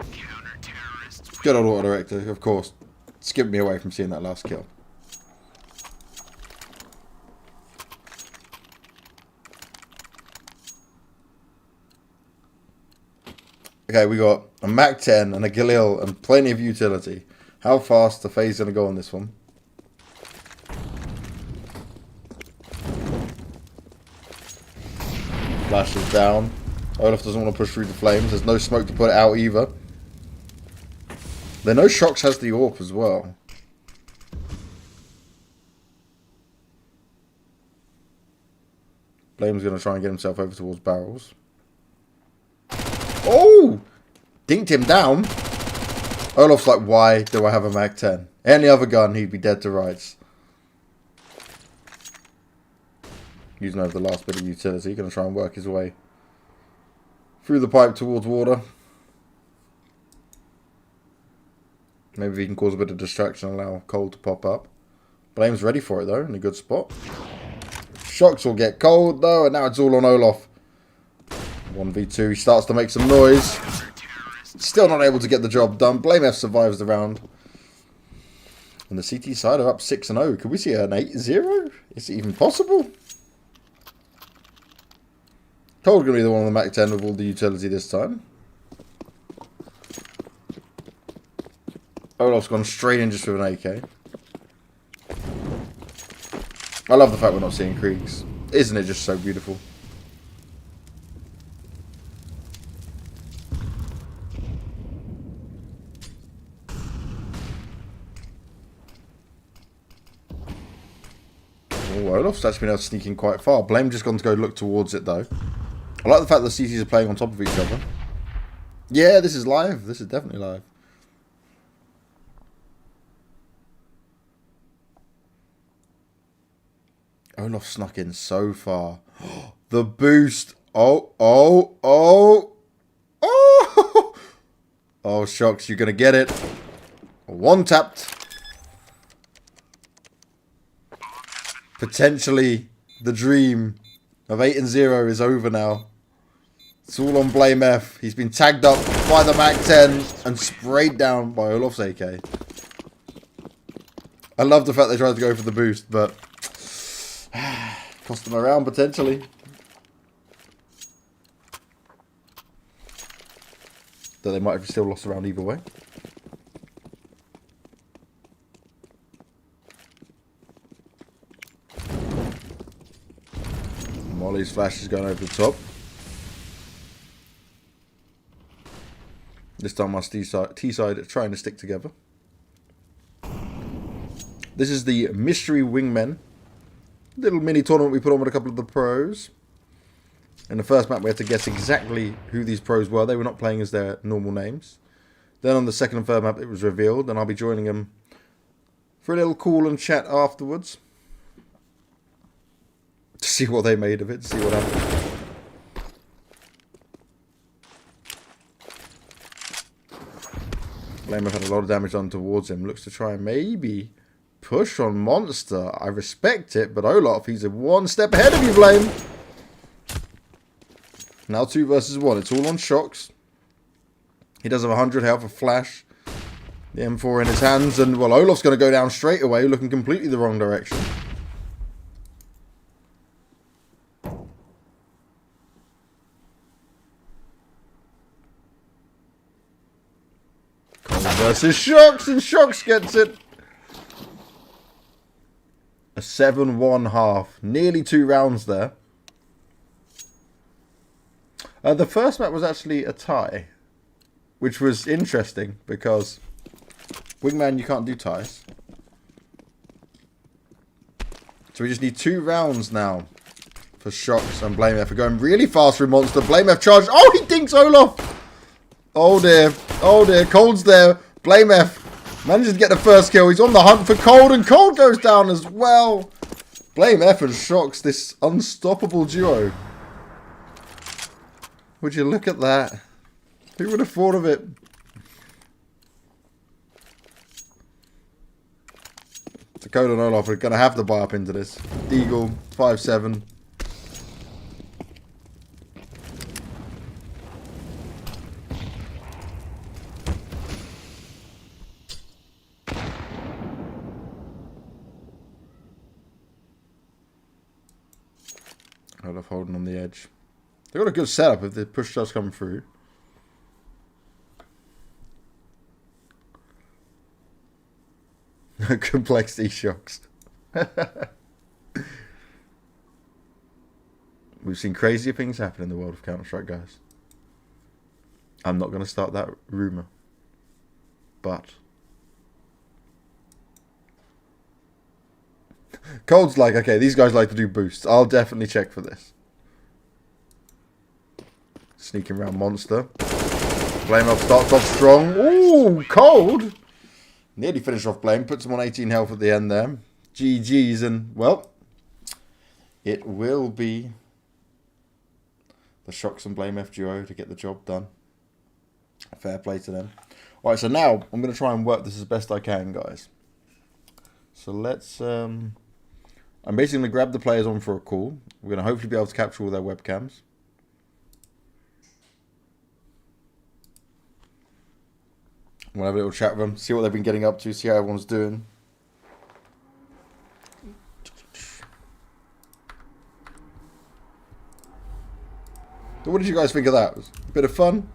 Good old auto director, of course. Skipped me away from seeing that last kill. Okay, we got a Mac 10 and a Galil and plenty of utility. How fast are FaZe going to go on this one? Flash is down. Olof doesn't want to push through the flames. There's no smoke to put it out either. They know Shox has the AWP as well. Blame's going to try and get himself over towards barrels. Oh! Dinked him down. Olof's like, why do I have a Mag 10? Any other gun, he'd be dead to rights. Using over the last bit of utility. Going to try and work his way through the pipe towards water. Maybe he can cause a bit of distraction and allow Cold to pop up. Blame's ready for it, though, in a good spot. Shox will get Cold, though, and now it's all on Olof. 1v2, he starts to make some noise. Still not able to get the job done. blameF survives the round. On the CT side are up 6-0. Could we see an 8-0? Is it even possible? Cold going to be the one on the Mac 10 with all the utility this time. Olof's gone straight in just with an AK. I love the fact we're not seeing creeks. Isn't it just so beautiful? Oh, Olof's actually been able to sneak in quite far. Blame just gone to go look towards it though. I like the fact that the CTs are playing on top of each other. Yeah, this is live. This is definitely live. Olof snuck in so far. The boost. Oh. Oh, Shox, you're going to get it. One tapped. Potentially the dream of 8-0 is over now. It's all on blameF. He's been tagged up by the Mac 10 and sprayed down by Olof's AK. I love the fact they tried to go for the boost, but cost them a round potentially. Though they might have still lost a round either way. Molly's flash is going over the top. This time our T-side trying to stick together. This is the Mystery Wingmen. Little mini tournament we put on with a couple of the pros. In the first map we had to guess exactly who these pros were. They were not playing as their normal names. Then on the second and third map it was revealed, and I'll be joining them for a little call and chat afterwards. To see what they made of it, to see what happened. blameF had a lot of damage done towards him. Looks to try and maybe push on Monster. I respect it, but Olof, he's one step ahead of you, Blame. Now 2 versus 1. It's all on Shox. He does have 100 health, a flash. The M4 in his hands, and well, Olof's going to go down straight away, looking completely the wrong direction. Versus Shox, and Shox gets it. A 7-1 half. Nearly 2 rounds there. The first map was actually a tie, which was interesting because Wingman, you can't do ties. So we just need 2 rounds now for Shox and blameF. We're going really fast through Monster. blameF charged. Oh, he dinks Olof. Oh dear. Oh dear. Cold's there. blameF manages to get the first kill. He's on the hunt for Cold, and Cold goes down as well. blameF and Shox, this unstoppable duo. Would you look at that? Who would have thought of it? So Cold and Olof are going to have to buy up into this. Deagle, 5-7. Olof holding on the edge. They've got a good setup if the push does come through. Complexity Shox. We've seen crazier things happen in the world of Counter-Strike, guys. I'm not going to start that rumour. But Cold's like, okay, these guys like to do boosts. I'll definitely check for this. Sneaking around Monster. blameF starts off strong. Ooh, Cold. Nearly finished off Blame. Puts him on 18 health at the end there. GG's, and, well, it will be the Shox and blameF duo to get the job done. Fair play to them. Alright, so now I'm going to try and work this as best I can, guys. So let's... I'm basically going to grab the players on for a call. We're going to hopefully be able to capture all their webcams. We'll have a little chat with them, see what they've been getting up to, see how everyone's doing. So what did you guys think of that? It was a bit of fun.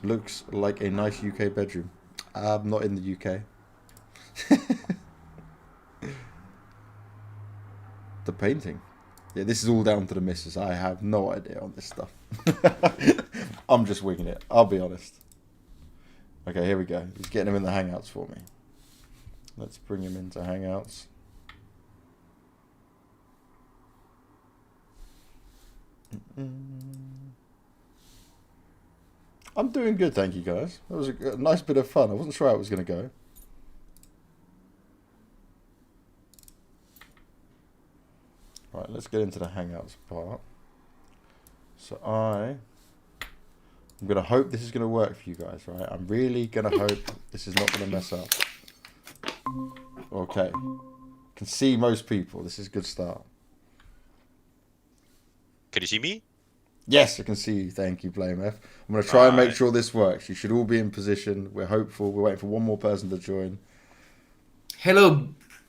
Looks like a nice UK bedroom. I'm not in the UK. The painting. Yeah, this is all down to the missus. I have no idea on this stuff. I'm just winging it. I'll be honest. Okay, here we go. He's getting him in the Hangouts for me. Let's bring him into Hangouts. I'm doing good, thank you guys. That was a nice bit of fun. I wasn't sure how it was going to go. Right, let's get into the Hangouts part. So I'm going to hope this is going to work for you guys, right? I'm really going to hope this is not going to mess up. Okay. Can see most people. This is a good start. Can you see me? Yes, I can see you. Thank you, blameF. I'm going to try and make sure this works. You should all be in position. We're hopeful. We're waiting for one more person to join. Hello,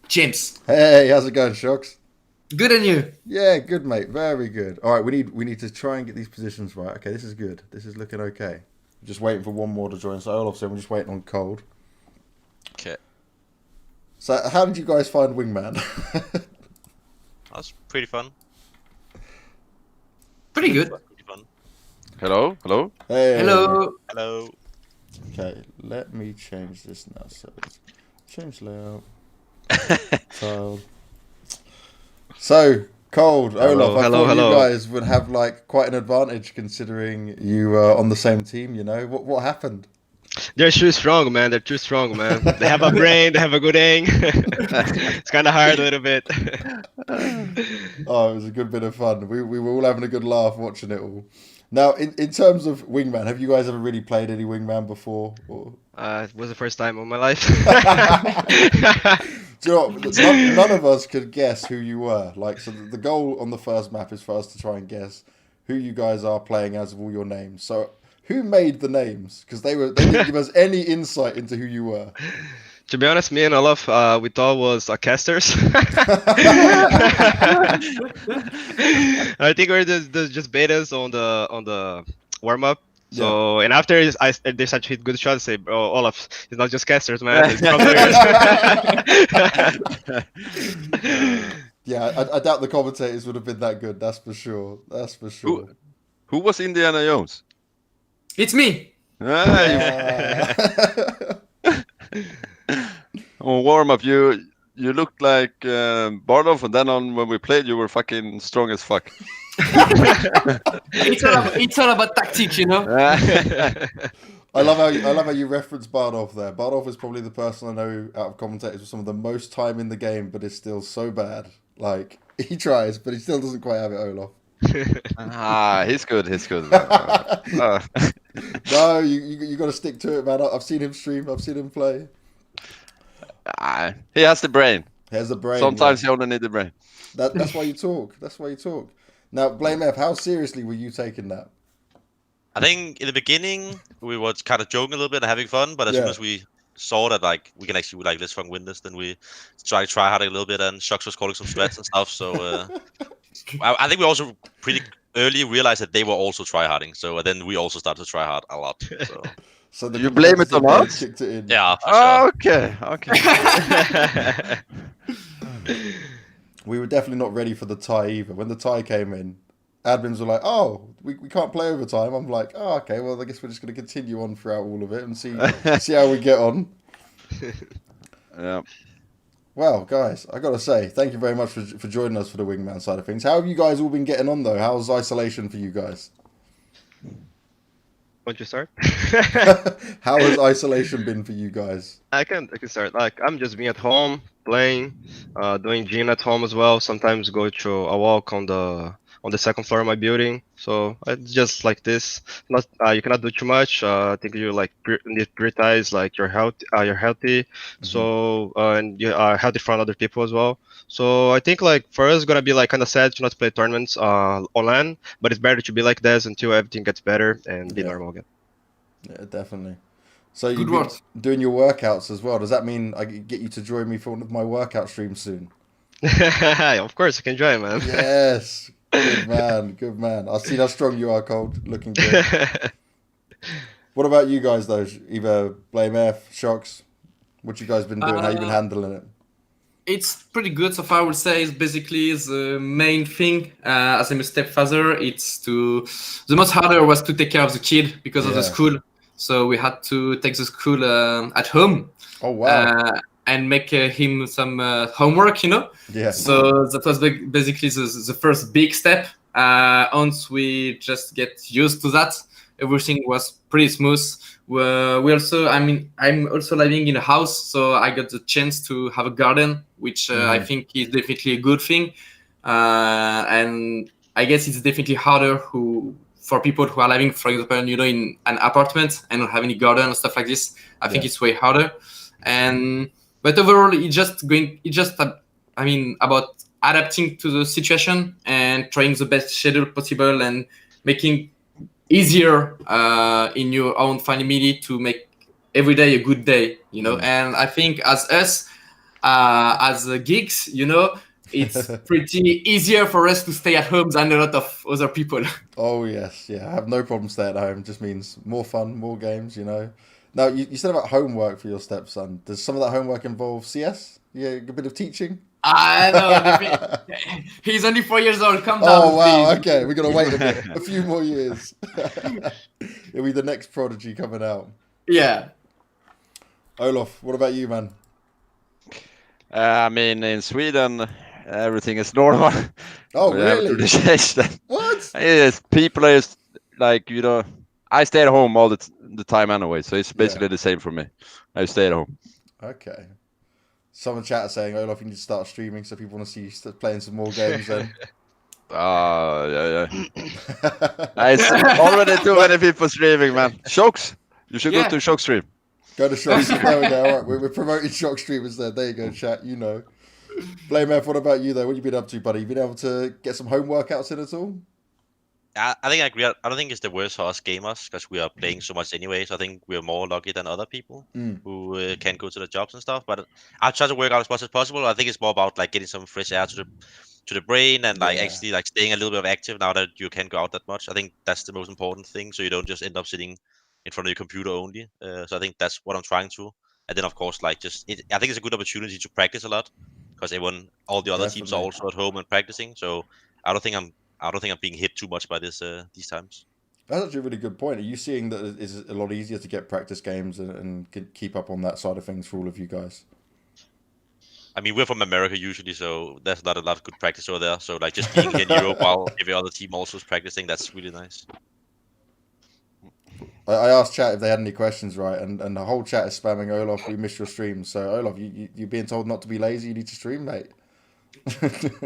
James. Hey, how's it going, Shox? Good, and you? Yeah, good, mate. Very good. All right, we need to try and get these positions right. Okay, this is good. This is looking okay. Just waiting for one more to join. So Olof said we're just waiting on Cold. Okay. So how did you guys find Wingman? That's pretty fun. Pretty good. Pretty fun. Hello, hello. Hey. Hello. Hello. Okay, let me change this now. So change layout. Tiled. So Cold, Hello, Olof, I thought hello. you guys would have like quite an advantage considering you were on the same team. You know what happened? They're too strong, man. They're too strong, man. They have a brain. They have a good aim. It's kind of hard a little bit. Oh, it was a good bit of fun. We were all having a good laugh watching it all. Now, in terms of Wingman, have you guys ever really played any Wingman before? Or... It was the first time of my life. Do you know what? None of us could guess who you were. Like, so the goal on the first map is for us to try and guess who you guys are playing as of all your names. So, who made the names? Because they didn't give us any insight into who you were. To be honest, me and Olof, we thought was casters. I think we're just betas on the warm up. So and after they start to hit good shots, say, "Bro, Olof, it's not just casters, man. It's players." Yeah, I doubt the commentators would have been that good. That's for sure. That's for sure. Who was Indiana Jones? It's me. On warm up, you looked like Barlow, and then on when we played, you were fucking strong as fuck. It's all about tactics, you know. I love how you reference Bardolph there. Bardolph is probably the person I know out of commentators with some of the most time in the game, but is still so bad. Like he tries, but he still doesn't quite have it, Olof. He's good. He's good. No, you got to stick to it, man. I've seen him stream. I've seen him play. He has the brain. He has the brain. Sometimes you only need the brain. That's why you talk. That's why you talk. Now, blameF, how seriously were you taking that? I think in the beginning we were kind of joking a little bit and having fun, but as soon as we saw that like we can actually like let's fucking win this, then we try hard a little bit, and Shox was calling some strats and stuff. So I think we also pretty early realized that they were also tryharding. So then we also started to try hard a lot. So you blame it on us? Kicked it in. Yeah. For sure. Okay. We were definitely not ready for the tie either. When the tie came in, admins were like, "Oh, we can't play overtime." I'm like, "Oh, okay. Well, I guess we're just going to continue on throughout all of it and see how we get on." Yeah. Well, guys, I got to say, thank you very much for joining us for the Wingman side of things. How have you guys all been getting on though? How's isolation for you guys? Want you start? How has isolation been for you guys? I can start. Like I'm just being at home, playing, doing gym at home as well. Sometimes go to a walk on the second floor of my building. So it's just like this. Not you cannot do too much. I think you like need to prioritize like you're healthy. Mm-hmm. So and you are healthy for other people as well. So I think like for us, it's gonna be like kind of sad to not play tournaments online, but it's better to be like this until everything gets better and be normal again. Yeah, definitely. So you're doing your workouts as well. Does that mean I get you to join me for one of my workout streams soon? Of course, you can join, man. Yes. Good man, good man. I see how strong you are, Cold. Looking good. What about you guys, though? Either blameF, Shox. What you guys been doing? How you been handling it? It's pretty good so far. I would say it's basically the main thing. As I'm a stepfather, the most harder was to take care of the kid because of the school. So we had to take the school at home. Oh wow! And make him some homework, Yeah. So that was basically the first big step. Once we just get used to that, everything was pretty smooth. We also, I'm also living in a house, so I got the chance to have a garden, which I think is definitely a good thing. And I guess it's definitely harder for people who are living, for example, in an apartment and don't have any garden and stuff like this. I think it's way harder. But overall, about adapting to the situation and trying the best schedule possible and making easier in your own family to make every day a good day, And I think as us, as geeks, it's pretty easier for us to stay at home than a lot of other people. Oh yes, yeah. I have no problem staying at home. Just means more fun, more games, Now, you said about homework for your stepson. Does some of that homework involve CS? Yeah, a bit of teaching? I know. He's only 4 years old. Calm down, Oh, wow. please. Okay, we're going to wait a bit. A few more years. He'll be the next prodigy coming out. Yeah. Olof, what about you, man? I mean, in Sweden, everything is normal. Oh, We haven't really? changed that. What? Yes, people are just like, I stay at home all the time anyway, so it's basically the same for me. I stay at home. Okay. Someone chat saying, Olof, you need to start streaming so people want to see you playing some more games then. Yeah. I see already too many people streaming, man. Shox, you should go to Shox stream. Go to Shox. There we go. All right, we're promoting Shox streamers there. There you go, chat. blameF, what about you though? What have you been up to, buddy? You been able to get some home workouts in at all? I think I agree. I don't think it's the worst for us gamers because we are playing so much anyway. So I think we are more lucky than other people who can go to the jobs and stuff. But I try to work out as much as possible. I think it's more about like getting some fresh air to the brain and like actually like staying a little bit active now that you can't go out that much. I think that's the most important thing. So you don't just end up sitting in front of your computer only. So I think that's what I'm trying to. And then of course, like I think it's a good opportunity to practice a lot because all the other teams are also at home and practicing. So I don't think I'm being hit too much by these times. That's actually a really good point. Are you seeing that it's a lot easier to get practice games and keep up on that side of things for all of you guys? I mean, we're from America usually, so there's not a lot of good practice over there. So like just being here in Europe while every other team also is practicing, that's really nice. I asked chat if they had any questions, right? And the whole chat is spamming Olof. We missed your stream. So Olof, you're being told not to be lazy. You need to stream, mate.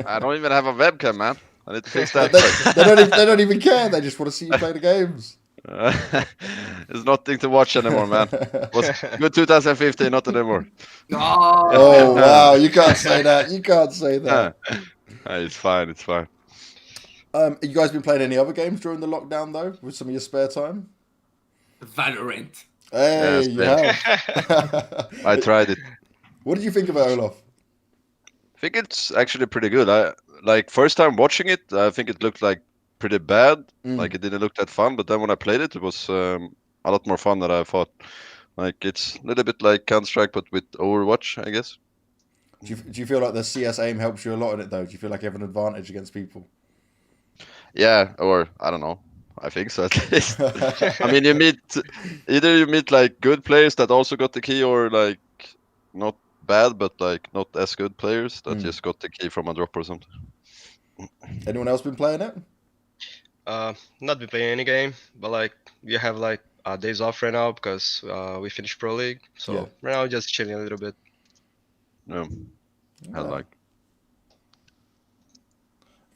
I don't even have a webcam, man. I need to fix that. they don't even care. They just want to see you play the games. There's nothing to watch anymore, man. It was good 2015, not anymore. Oh wow! You can't say that. You can't say that. It's fine. It's fine. You guys been playing any other games during the lockdown though, with some of your spare time? Valorant. Hey, yes, yeah. I tried it. What did you think about Olof? I think it's actually pretty good. First time watching it, I think it looked like pretty bad. Like it didn't look that fun. But then when I played it, it was a lot more fun than I thought. Like it's a little bit like Counter-Strike, but with Overwatch, I guess. Do you feel like the CS aim helps you a lot in it though? Do you feel like you have an advantage against people? Yeah, or I don't know. I think so at least. I mean, you meet like good players that also got the key, or like not bad, but like not as good players that just got the key from a drop or something. Anyone else been playing it? Not been playing any game, but like we have like days off right now because we finished Pro League. So right now just chilling a little bit. Yeah, I like.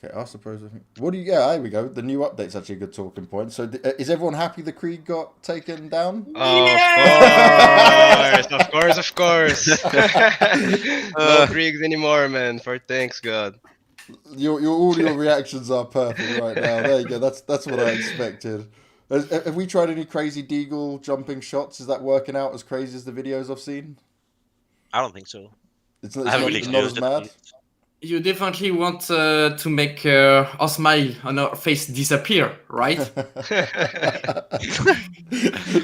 Okay, I suppose. There we go. The new update's actually a good talking point. So, is everyone happy the Krieg got taken down? Of course. No Kriegs anymore, man. Thanks God. All your reactions are perfect right now. There you go. That's what I expected. Have we tried any crazy deagle jumping shots? Is that working out as crazy as the videos I've seen? I don't think so. It's not as mad. You definitely want to make our smile on our face disappear, right?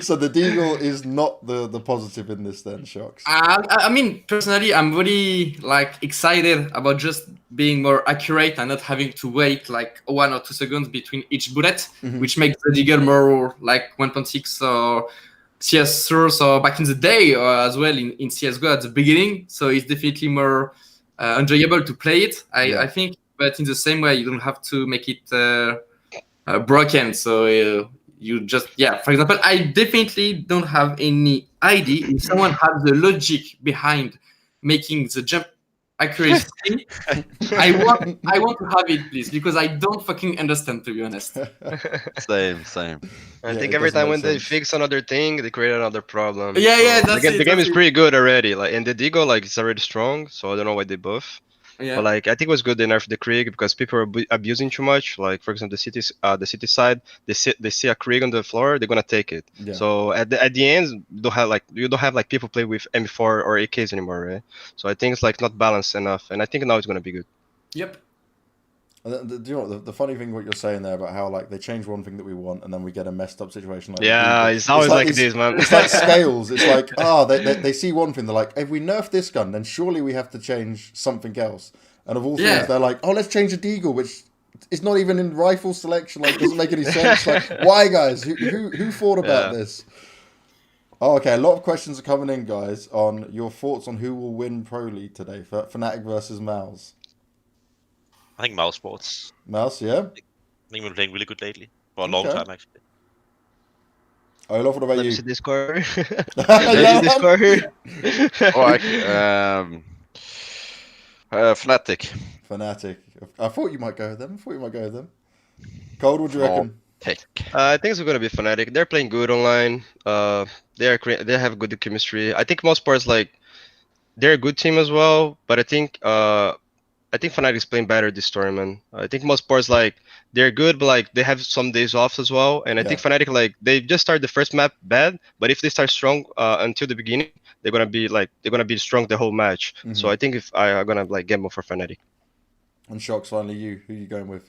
So the deagle is not the positive in this then, Shox. I mean, personally, I'm really like excited about just being more accurate and not having to wait like 1 or 2 seconds between each bullet, which makes the deagle more like 1.6 or CS3, so back in the day as well in CSGO at the beginning. So it's definitely more enjoyable to play it, I think. But in the same way, you don't have to make it broken. So you just, for example, I definitely don't have any idea if someone has the logic behind making the jump accuracy. I want to have it, please, because I don't fucking understand, to be honest. Same. I Yeah, think it every doesn't time make when they sense. fix another thing, they create another problem. Yeah, So that's the it, game that's is it. pretty good already. Like, and the Deagle, like, it's already strong, so I don't know why they buff. Yeah. But like, I think it was good they nerfed the Krieg because people are abusing too much. Like, for example, the city side, they see a Krieg on the floor, they're gonna take it. Yeah. So at the end, you don't have like people play with M4 or AKs anymore, right? So I think it's like not balanced enough, and I think now it's gonna be good. Yep. Do you know what, the funny thing what you're saying there about how like they change one thing that we want and then we get a messed up situation like the Yeah, Deagle. it's always like this, man. It's like scales. It's like they see one thing, they're like, if we nerf this gun, then surely we have to change something else. And of all things, they're like, oh, let's change the Deagle, which is not even in rifle selection. Like, doesn't make any sense. Like, why, guys? Who thought about this? Oh, okay. A lot of questions are coming in, guys, on your thoughts on who will win Pro League today for Fnatic versus Mouse. I think Mouse Sports. Mouse, yeah. I think we've been playing really good lately for a long time, actually. Olof, what about Let you? me see Discord. Yeah, Discord. Fnatic. Fnatic. I thought you might go with them. Cold, what do you reckon? I think it's gonna be Fnatic. They're playing good online. They have good chemistry. I think most parts like they're a good team as well. But I think Fnatic is playing better this tournament. I think most parts like they're good, but like they have some days off as well. And I think Fnatic like they just started the first map bad, but if they start strong until the beginning, they're gonna be strong the whole match. So I think if I'm gonna like gamble for Fnatic. And Shox, finally, who are you going with?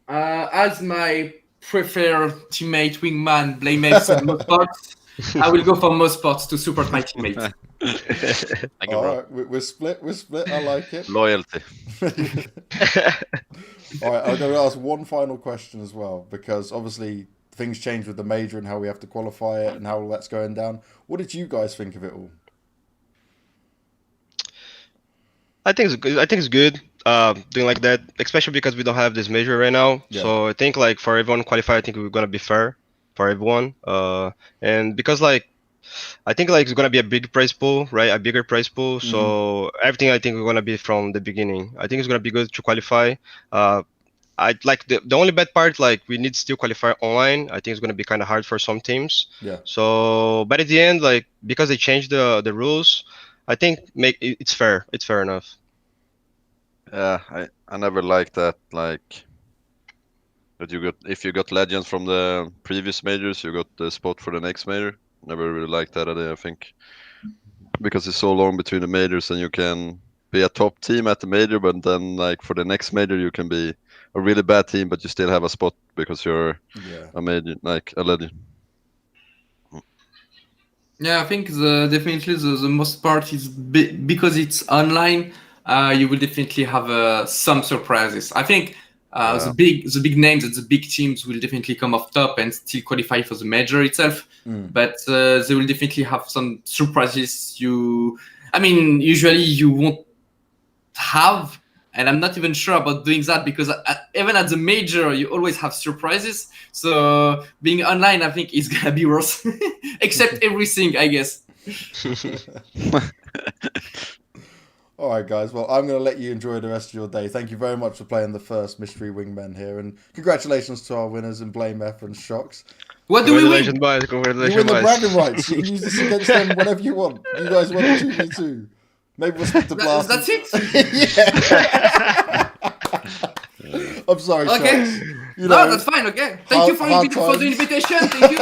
As my preferred teammate, wingman, blameF, and Mosports, I will go for Mosports to support my teammate. Thank you, All bro. right, we're split. I like it. Loyalty. All right, I'm going to ask one final question as well, because obviously things change with the major and how we have to qualify it and how all that's going down. What did you guys think of it all? I think it's good. Doing like that, especially because we don't have this major right now. Yeah. So I think like for everyone qualified, I think we're gonna be fair for everyone. And because like I think like it's gonna be a big prize pool, right? A bigger prize pool. So everything I think we're gonna be from the beginning. I think it's gonna be good to qualify. I like the only bad part, like we need to still qualify online. I think it's gonna be kind of hard for some teams. Yeah. So, but at the end, like because they changed the rules, I think it's fair. It's fair enough. Yeah, I never liked that. Like that if you got legends from the previous majors, you got the spot for the next major. Never really liked that idea. I think because it's so long between the majors, and you can be a top team at the major, but then like for the next major, you can be a really bad team, but you still have a spot because you're a major, like a legend. Yeah, I think definitely the most part is because it's online. You will definitely have some surprises. I think the big names and the big teams will definitely come off top and still qualify for the major itself. But they will definitely have some surprises. Usually you won't have, and I'm not even sure about doing that because even at the major you always have surprises. So being online, I think, is gonna be worse. Except everything, I guess. All right, guys. Well, I'm going to let you enjoy the rest of your day. Thank you very much for playing the first Mystery Wingmen here. And congratulations to our winners in blameF and Shox. What do we win? Congratulations, You win the boys. bragging rights. You can use this against them whenever you want. You guys won the 2v2. Maybe we'll split the blast. That's it? Yeah. I'm sorry, Okay. Shox. No, that's fine. Okay. Thank you for the invitation. Thank you.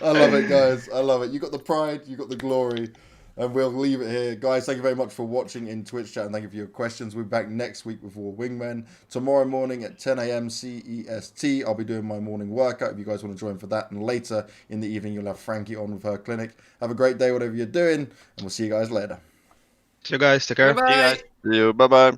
I love it, guys. I love it. You got the pride. You got the glory. And we'll leave it here. Guys, thank you very much for watching in Twitch chat, and thank you for your questions. We'll be back next week with more Wingmen. Tomorrow morning at 10 a.m. CEST, I'll be doing my morning workout if you guys want to join for that. And later in the evening, you'll have Frankie on with her clinic. Have a great day, whatever you're doing, and we'll see you guys later. See you guys. Take care. Bye-bye. See you guys. See you. Bye bye.